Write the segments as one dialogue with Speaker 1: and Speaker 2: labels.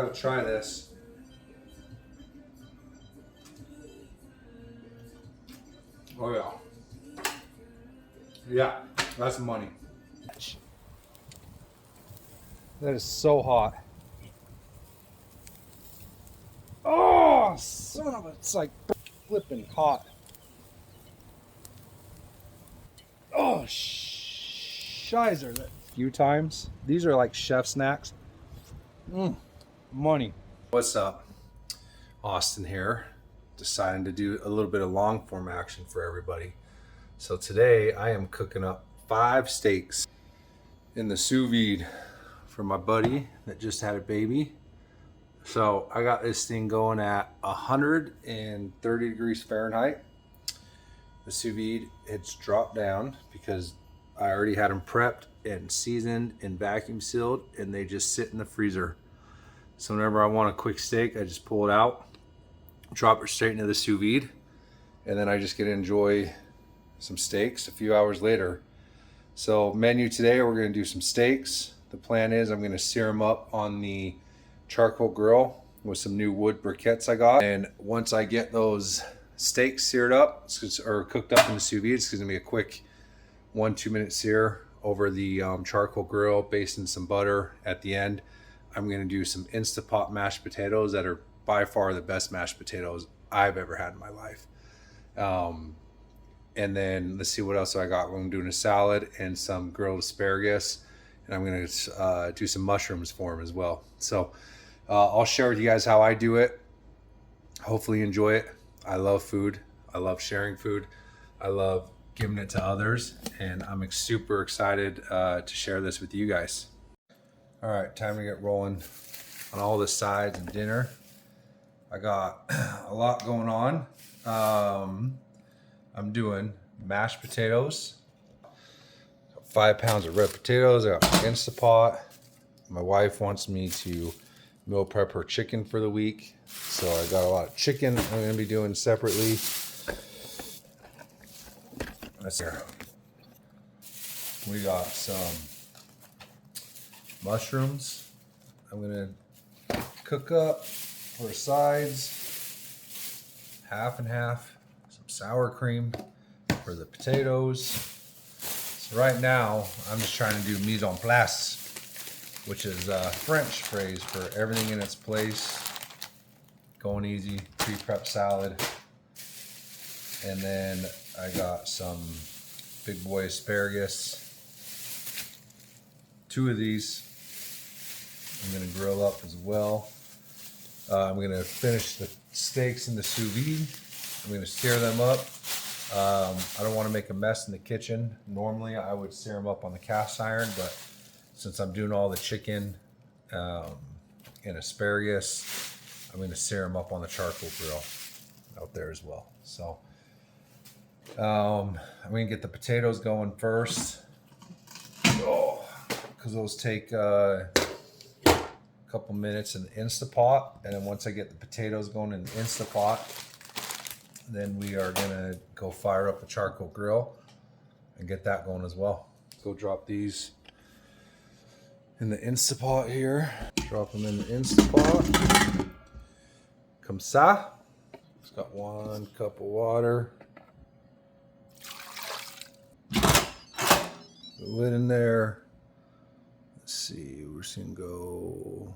Speaker 1: Gotta try this. Oh yeah. Yeah, that's money. That is so hot. Oh, son of a, it's like flipping hot. Oh, shizer. That few times. These are like chef snacks. Money. What's up? Austin here. Deciding to do a little bit of long form action for everybody. So today I am cooking up 5 steaks in the sous vide for my buddy that just had a baby. So I got this thing going at 130 degrees Fahrenheit. The sous vide, it's dropped down because I already had them prepped and seasoned and vacuum sealed, and they just sit in the freezer. So whenever I want a quick steak, I just pull it out, drop it straight into the sous vide, and then I just get to enjoy some steaks a few hours later. So menu today, we're gonna do some steaks. The plan is I'm gonna sear them up on the charcoal grill with some new wood briquettes I got. And once I get those steaks seared up or cooked up in the sous vide, it's gonna be a quick 1-2 minute sear over the charcoal grill, based in some butter at the end. I'm gonna do some Instapot mashed potatoes that are by far the best mashed potatoes I've ever had in my life. And then let's see what else I got. I'm doing a salad and some grilled asparagus, and I'm gonna do some mushrooms for them as well. So I'll share with you guys how I do it. Hopefully you enjoy it. I love food. I love sharing food. I love giving it to others, and I'm super excited to share this with you guys. All right, time to get rolling on all the sides and dinner. I got a lot going on. I'm doing mashed potatoes, 5 pounds of red potatoes. I got Instapot. My wife wants me to meal prep her chicken for the week, so I got a lot of chicken I'm going to be doing separately. Let's see here. We got some mushrooms I'm going to cook up for sides, half and half. Some sour cream for the potatoes. So right now I'm just trying to do mise en place, which is a French phrase for everything in its place, going easy, pre-prep salad. And then I got some big boy asparagus. 2 of these I'm gonna grill up as well. I'm gonna finish the steaks in the sous vide. I'm gonna sear them up. I don't wanna make a mess in the kitchen. Normally I would sear them up on the cast iron, but since I'm doing all the chicken and asparagus, I'm gonna sear them up on the charcoal grill out there as well. So I'm gonna get the potatoes going first. Because those take a couple minutes in the Instapot, and then once I get the potatoes going in the Instapot, then we are gonna go fire up the charcoal grill and get that going as well. Go drop these in the Instapot here. Drop them in the Instapot. Comme ça. It's got 1 cup of water. The lid in there. Let's see, we're just gonna go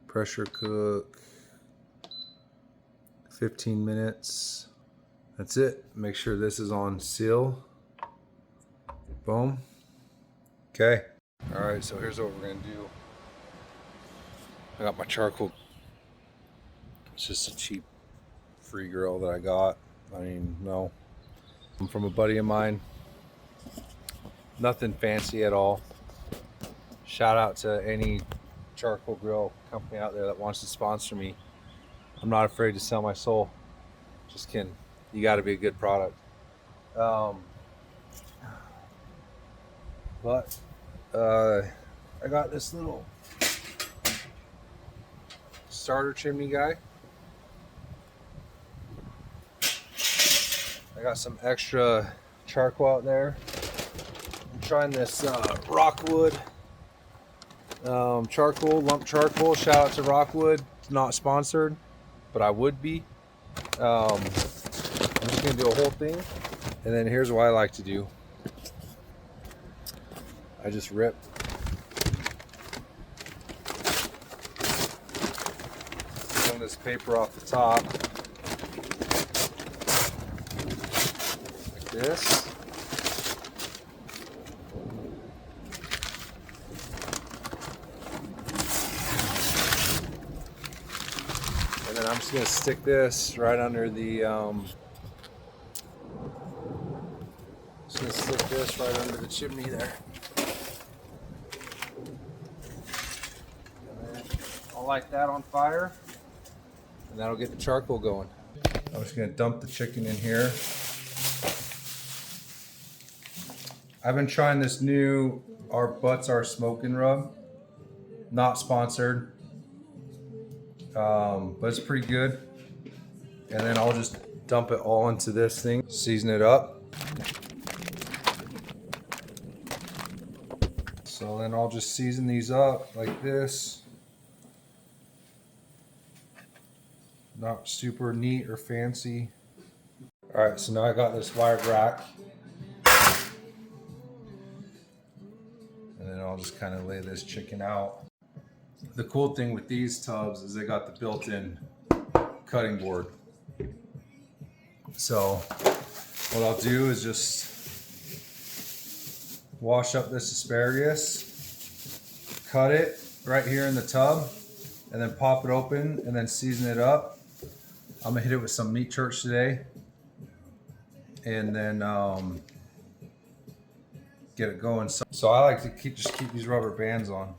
Speaker 1: pressure cook 15 minutes. That's it. Make sure this is on seal. Boom. Okay. All right, so here's what we're gonna do. I got my charcoal. It's just a cheap free grill that I got. I mean, no. I'm from a buddy of mine. Nothing fancy at all. Shout out to any charcoal grill company out there that wants to sponsor me. I'm not afraid to sell my soul. Just kidding. You got to be a good product. But I got this little starter chimney guy. I got some extra charcoal out there. I'm trying this rockwood Charcoal, lump charcoal. Shout out to Rockwood. Not sponsored, but I would be. I'm just gonna do a whole thing, and then here's what I like to do. I just rip some of this paper off the top, like this. And then I'm just gonna stick this right under the chimney there. And then I'll light that on fire, and that'll get the charcoal going. I'm just gonna dump the chicken in here. I've been trying this new Our Butts Are Smoking rub. Not sponsored. But it's pretty good. And then I'll just dump it all into this thing, season it up. So then I'll just season these up like this. Not super neat or fancy. All right, so now I got this wire rack. And then I'll just kind of lay this chicken out. The cool thing with these tubs is they got the built-in cutting board. So what I'll do is just wash up this asparagus, cut it right here in the tub, and then pop it open and then season it up. I'm gonna hit it with some meat church today, and then get it going. So I like to keep these rubber bands on.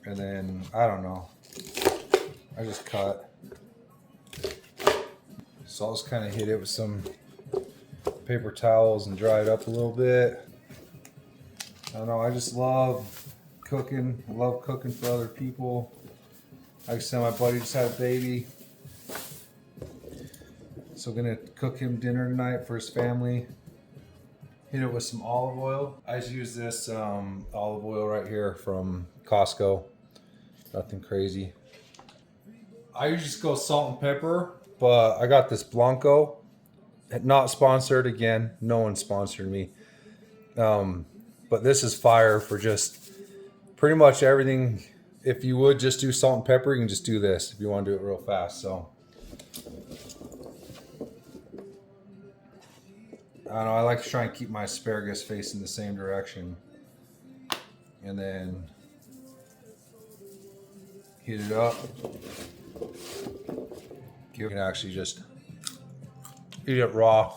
Speaker 1: And then, I don't know, I just cut. So I'll just kind of hit it with some paper towels and dry it up a little bit. I don't know, I just love cooking. I love cooking for other people. Like I said, my buddy just had a baby. So I'm gonna cook him dinner tonight for his family. Hit it with some olive oil. I just use this olive oil right here from Costco. Nothing crazy. I usually just go salt and pepper, but I got this Blanco. Not sponsored again. No one sponsored me. But this is fire for just pretty much everything. If you would just do salt and pepper, you can just do this if you want to do it real fast. So I don't know, I like to try and keep my asparagus facing the same direction. And then heat it up. You can actually just eat it raw,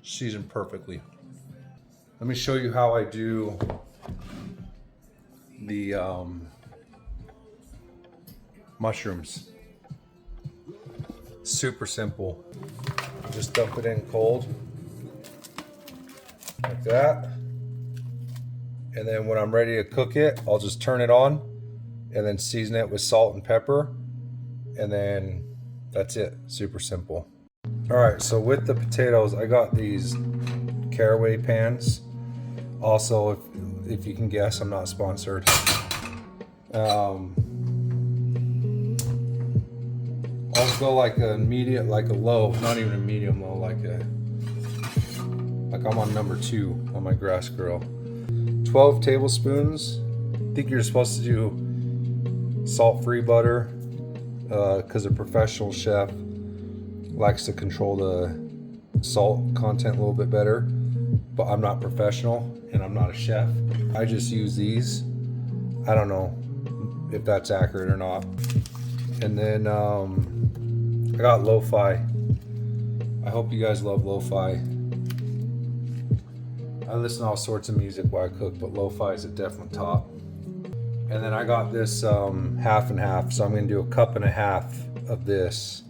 Speaker 1: seasoned perfectly. Let me show you how I do the mushrooms. Super simple. Just dump it in cold, like that. And then when I'm ready to cook it, I'll just turn it on and then season it with salt and pepper. And then that's it, super simple. All right, so with the potatoes, I got these caraway pans. Also, if you can guess, I'm not sponsored. I'll go like a medium, like a low, not even a medium low, like I'm on number 2 on my grass grill. 12 tablespoons. I think you're supposed to do salt-free butter because a professional chef likes to control the salt content a little bit better, but I'm not professional and I'm not a chef. I just use these. I don't know if that's accurate or not. And then I got lo-fi. I hope you guys love lo-fi. I listen to all sorts of music while I cook, but lo-fi is a definite top. And then I got this half and half, so I'm gonna do a cup and a half of this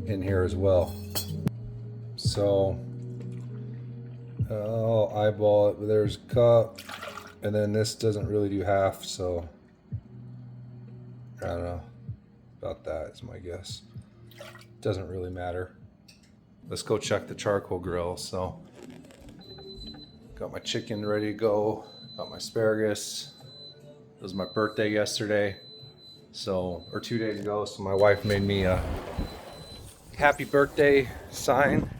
Speaker 1: in here as well. So I'll eyeball it, but there's a cup, and then this doesn't really do half, so I don't know. About that is my guess. Doesn't really matter. Let's go check the charcoal grill. So got my chicken ready to go. Got my asparagus. It was my birthday yesterday, or 2 days ago. So my wife made me a happy birthday sign.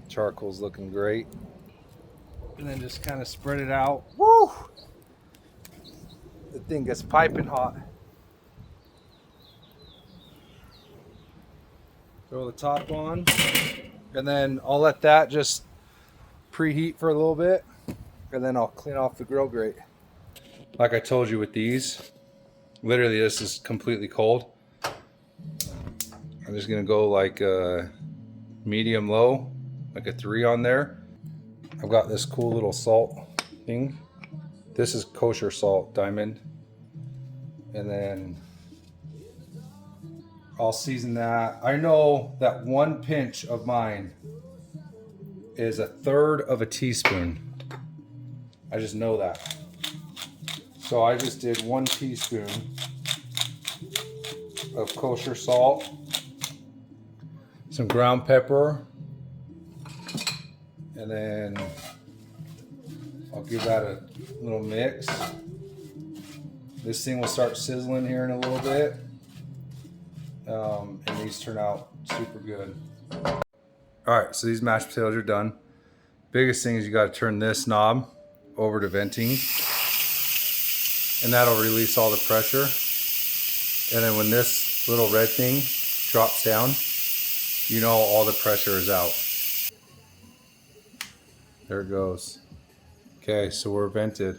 Speaker 1: Charcoal's looking great. And then just kind of spread it out. Woo! The thing gets piping hot. Throw the top on, and then I'll let that just preheat for a little bit, and then I'll clean off the grill grate. Like I told you with these, literally this is completely cold. I'm just gonna go like medium low, like a 3 on there. I've got this cool little salt thing. This is kosher salt, diamond. And then I'll season that. I know that 1 pinch of mine is 1/3 of a teaspoon. I just know that. So I just did 1 teaspoon of kosher salt, some ground pepper, and then I'll give that a little mix. This thing will start sizzling here in a little bit. And these turn out super good. All right, so these mashed potatoes are done. Biggest thing is you got to turn this knob over to venting, and that'll release all the pressure. And then when this little red thing drops down, you know all the pressure is out. There it goes. Okay, so we're vented.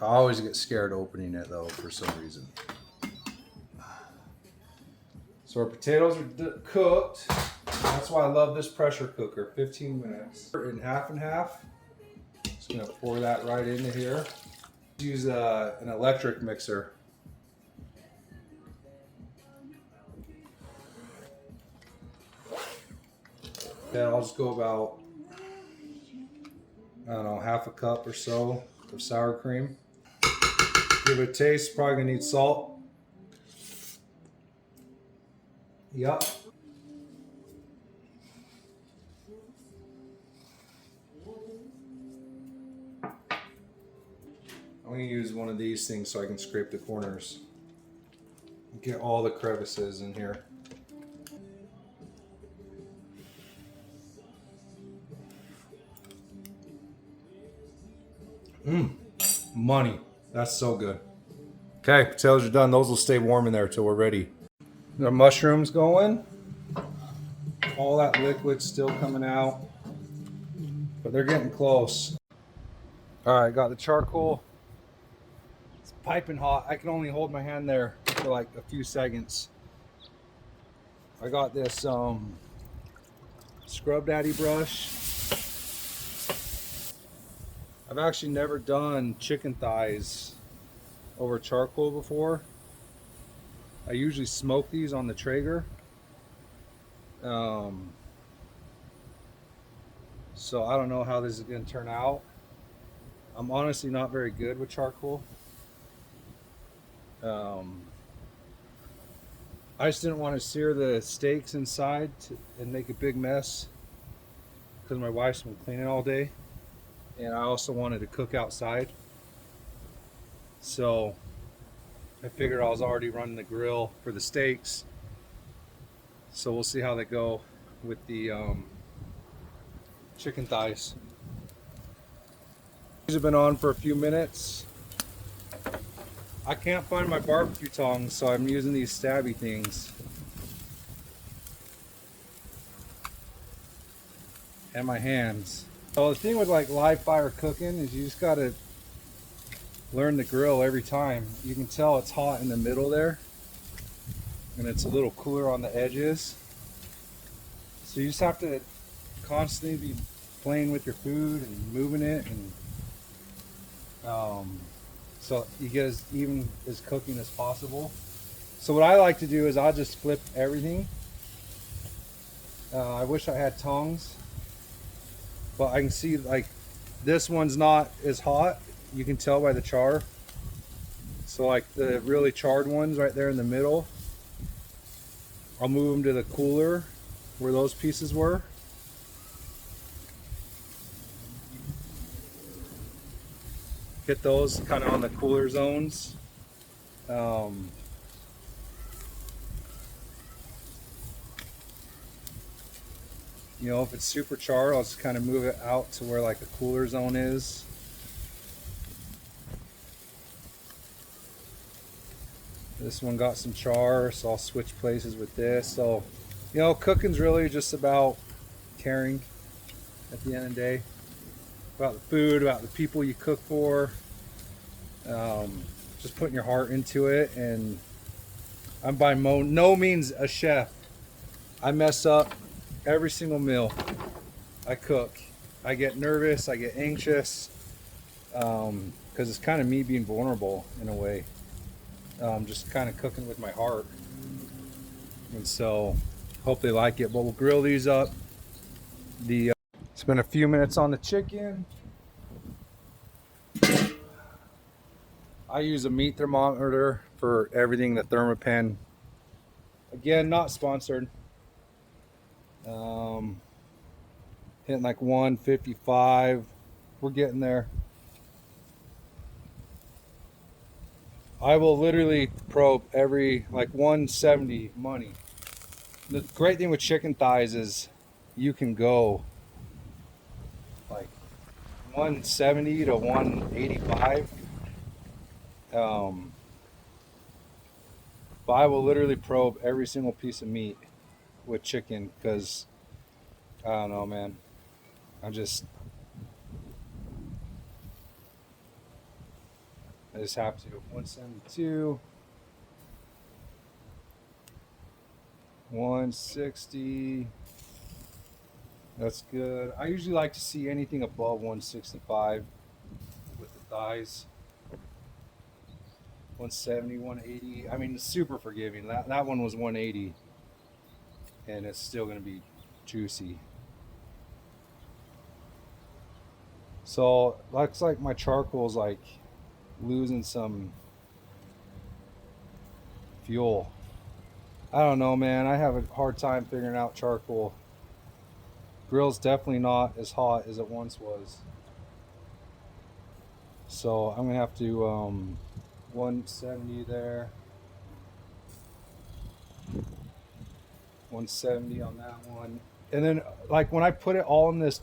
Speaker 1: I always get scared opening it though for some reason. So our potatoes are cooked. That's why I love this pressure cooker. 15 minutes. In half and half. Just gonna pour that right into here. Use an electric mixer. Then I'll just go about, I don't know, half a cup or so of sour cream. Give it a taste. Probably gonna need salt. Yep. I'm gonna use one of these things so I can scrape the corners. Get all the crevices in here. Money. That's so good. Okay, potatoes are done. Those will stay warm in there till we're ready. The mushrooms going. All that liquid's still coming out, but they're getting close. All right, got the charcoal. It's piping hot. I can only hold my hand there for like a few seconds. I got this Scrub Daddy brush. I've actually never done chicken thighs over charcoal before. I usually smoke these on the Traeger. So I don't know how this is going to turn out. I'm honestly not very good with charcoal. I just didn't want to sear the steaks inside and make a big mess because my wife's been cleaning all day, and I also wanted to cook outside. So I figured I was already running the grill for the steaks, so we'll see how they go with the chicken thighs. These have been on for a few minutes. I can't find my barbecue tongs, so I'm using these stabby things. And my hands. So the thing with like live fire cooking is you just gotta learn the grill every time. You can tell it's hot in the middle there, and it's a little cooler on the edges. So you just have to constantly be playing with your food and moving it, and so you get as even as cooking as possible. So what I like to do is I'll just flip everything. I wish I had tongs, but I can see like this one's not as hot. You can tell by the char. So like the really charred ones right there in the middle I'll move them to the cooler where those pieces were. Get those kind of on the cooler zones. You know, if it's super charred, I'll just kind of move it out to where like the cooler zone is. This one got some char, so I'll switch places with this. So, you know, cooking's really just about caring at the end of the day. About the food, about the people you cook for. Just putting your heart into it. And I'm by no means a chef. I mess up every single meal I cook. I get nervous, I get anxious, because it's kind of me being vulnerable in a way. Just kind of cooking with my heart. And so hope they like it, but we'll grill these up. Spend a few minutes on the chicken. I use a meat thermometer for everything, the Thermapen. Again, not sponsored. Hitting like 155. We're getting there. I will literally probe every, like 170 money. The great thing with chicken thighs is you can go like 170 to 185. But I will literally probe every single piece of meat with chicken because I don't know, man. I just have to. 172, 160. That's good. I usually like to see anything above 165 with the thighs. 170, 180. I mean, it's super forgiving. That one was 180, and it's still going to be juicy. So looks like my charcoal's like losing some fuel. I don't know, man. I have a hard time figuring out charcoal. Grill's definitely not as hot as it once was. So I'm gonna have to 170 there, 170 on that one, and then like when I put it all in this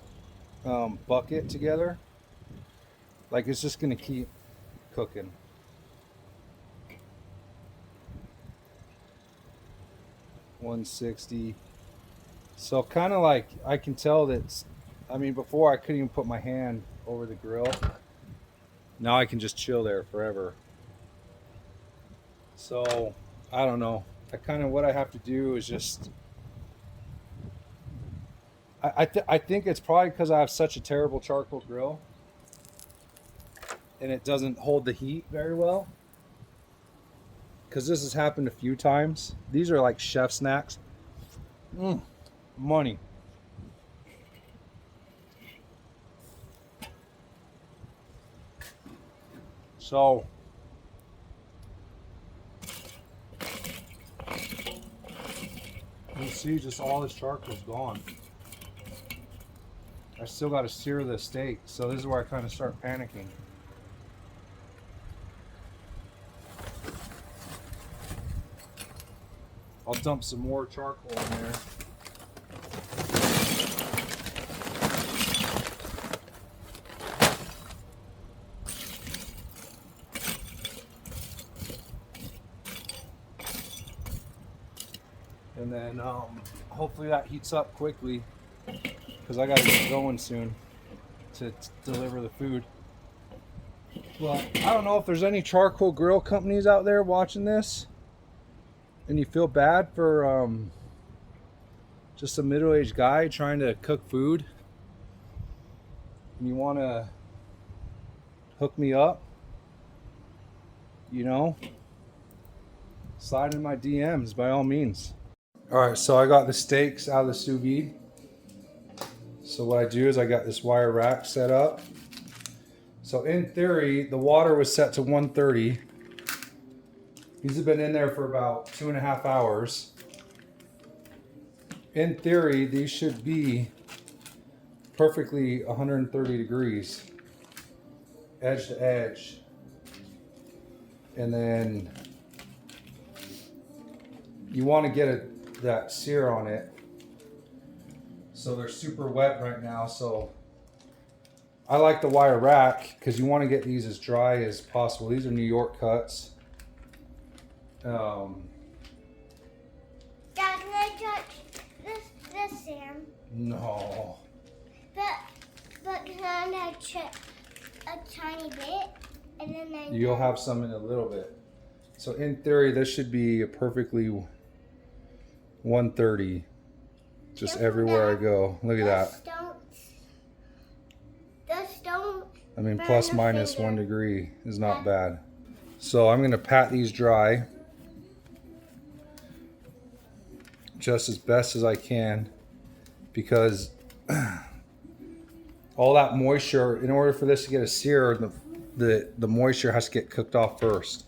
Speaker 1: bucket together, like it's just gonna keep cooking. $160. So kind of like I can tell that, I mean, before I couldn't even put my hand over the grill. Now I can just chill there forever. So I don't know. What I have to do is just, I think it's probably because I have such a terrible charcoal grill and it doesn't hold the heat very well. Because this has happened a few times. These are like chef snacks. Money. So you see, just all this charcoal's gone. I still got to sear the steak, so this is where I kind of start panicking. I'll dump some more charcoal in there. And then hopefully that heats up quickly because I got to get going soon to deliver the food. But I don't know if there's any charcoal grill companies out there watching this and you feel bad for just a middle-aged guy trying to cook food and you want to hook me up, you know, slide in my DMs by all means. All right, so I got the steaks out of the sous vide. So what I do is I got this wire rack set up. So in theory, the water was set to 130. These have been in there for about 2.5 hours. In theory, these should be perfectly 130 degrees, edge to edge. And then you want to get that sear on it. So they're super wet right now. So I like the wire rack because you want to get these as dry as possible. These are New York cuts.
Speaker 2: Dad, can I touch this Sam?
Speaker 1: No.
Speaker 2: But can I touch a tiny bit? And then
Speaker 1: You'll have some in a little bit. So in theory, this should be a perfectly 130 just everywhere I go. Look at that.
Speaker 2: Don't
Speaker 1: I mean,
Speaker 2: burn
Speaker 1: plus
Speaker 2: your
Speaker 1: minus
Speaker 2: finger.
Speaker 1: 1 degree is not bad. So I'm going to pat these dry just as best as I can because all that moisture, in order for this to get a sear, the moisture has to get cooked off first.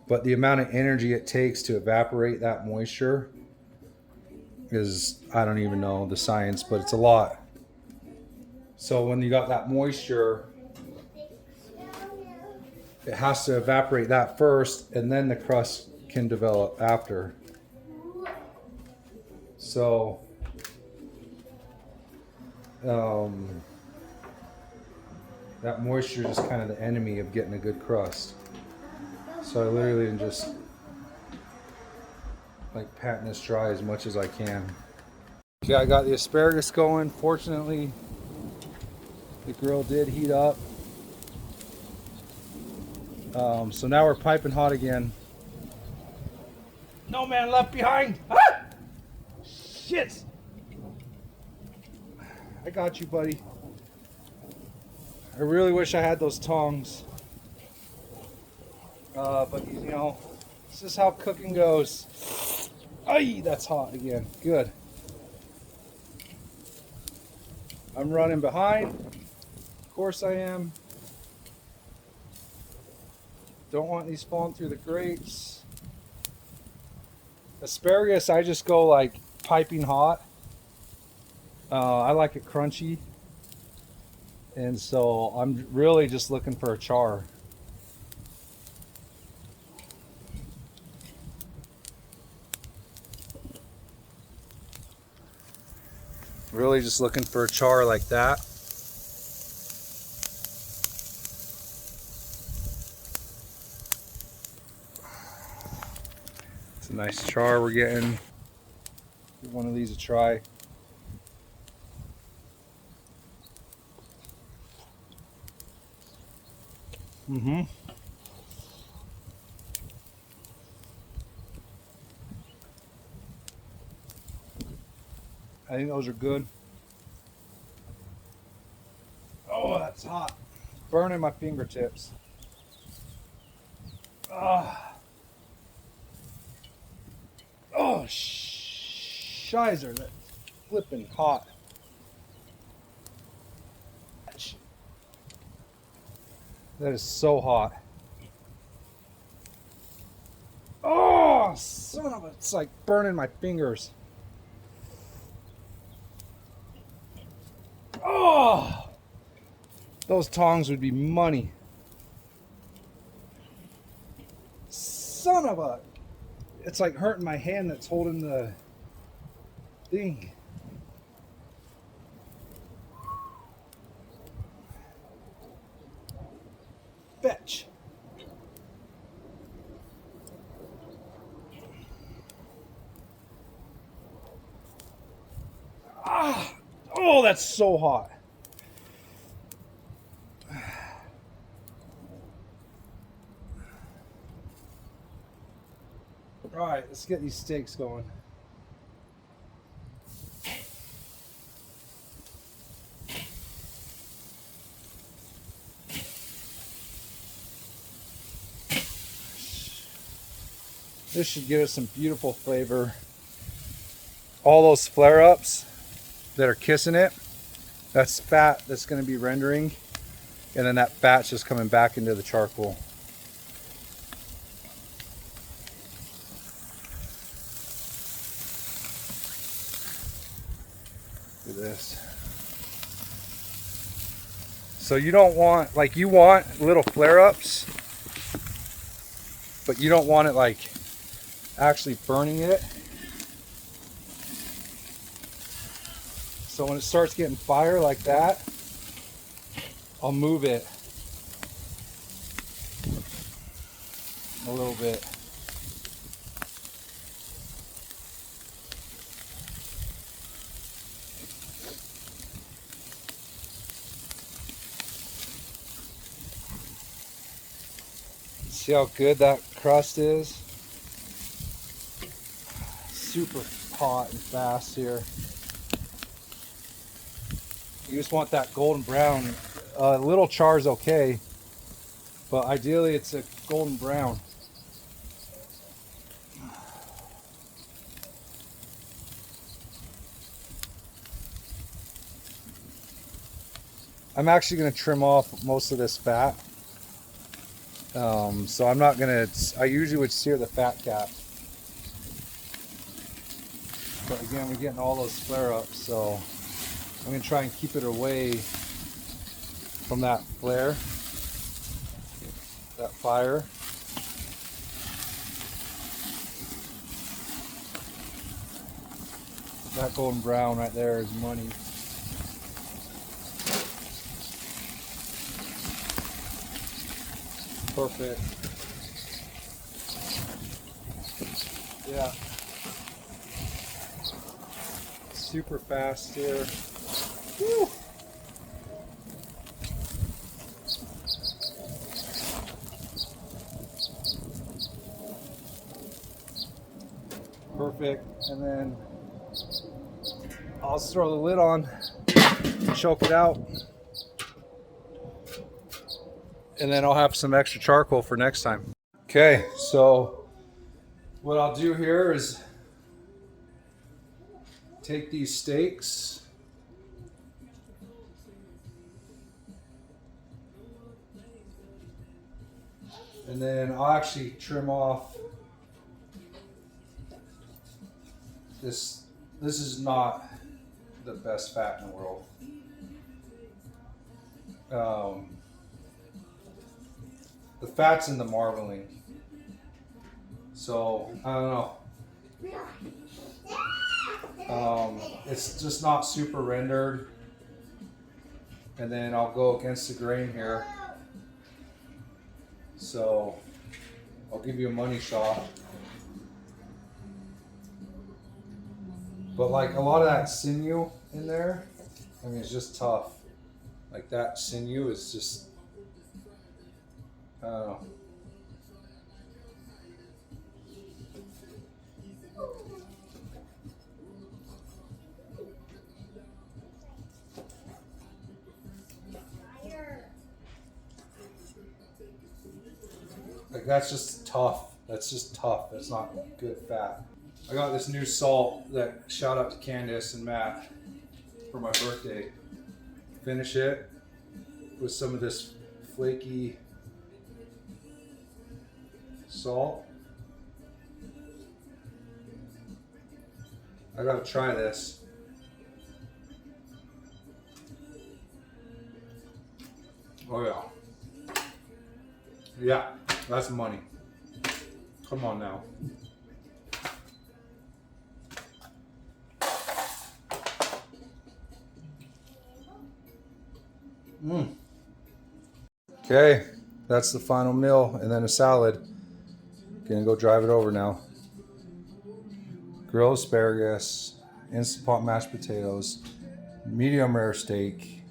Speaker 1: But the amount of energy it takes to evaporate that moisture is, I don't even know the science, but it's a lot. So when you got that moisture, it has to evaporate that first, and then the crust can develop after. So that moisture is kind of the enemy of getting a good crust. So I literally am just like patting this dry as much as I can. Okay, I got the asparagus going. Fortunately, the grill did heat up. So now we're piping hot again. No man left behind. Ah! Shit. I got you, buddy. I really wish I had those tongs. But you know, this is how cooking goes. Ay, that's hot again. Good. I'm running behind. Of course I am. Don't want these falling through the grates. Asparagus, I just go like piping hot. I like it crunchy. And so I'm really just looking for a char. Really just looking for a char like that. It's a nice char we're getting. Give one of these a try. Mm-hmm. I think those are good. Oh, that's hot. Burning my fingertips. Oh, shizer, that's flipping hot. That is so hot. Oh, son of a, it's like burning my fingers. Oh, those tongs would be money. Son of a, it's like hurting my hand that's holding the thing. Fetch. Ah, oh, that's so hot. All right, let's get these steaks going. This should give us some beautiful flavor. All those flare-ups that are kissing it, that's fat that's going to be rendering, and then that fat's just coming back into the charcoal. Look at this. So you don't want, like, you want little flare-ups, but you don't want it like actually burning it. So when it starts getting fire like that, I'll move it a little bit. See how good that crust is? Super hot and fast here. You just want that golden brown. A little char is okay, but ideally it's a golden brown. I'm actually going to trim off most of this fat. So I'm not going to, I usually would sear the fat cap. But again, we're getting all those flare ups, so I'm going to try and keep it away from that flare, that fire. That golden brown right there is money. Perfect. Yeah. Super fast here. Woo. Perfect. And then I'll just throw the lid on, choke it out. And then I'll have some extra charcoal for next time. Okay, so what I'll do here is take these steaks, and then I'll actually trim off this. This is not the best fat in the world. The fat's in the marbling. So, I don't know. It's just not super rendered. And then I'll go against the grain here. So, I'll give you a money shot. But like a lot of that sinew in there, I mean, it's just tough. Like that sinew is just, I don't know. Like that's just tough. That's just tough. That's not good fat. I got this new salt that, shout out to Candace and Matt, for my birthday. Finish it with some of this flaky salt. I gotta try this. Oh yeah. Yeah, that's money. Come on now. Okay, that's the final meal, and then a salad. Gonna go drive it over now. Grilled asparagus, Instant Pot mashed potatoes, medium rare steak,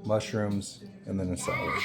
Speaker 1: mushrooms, and then a salad.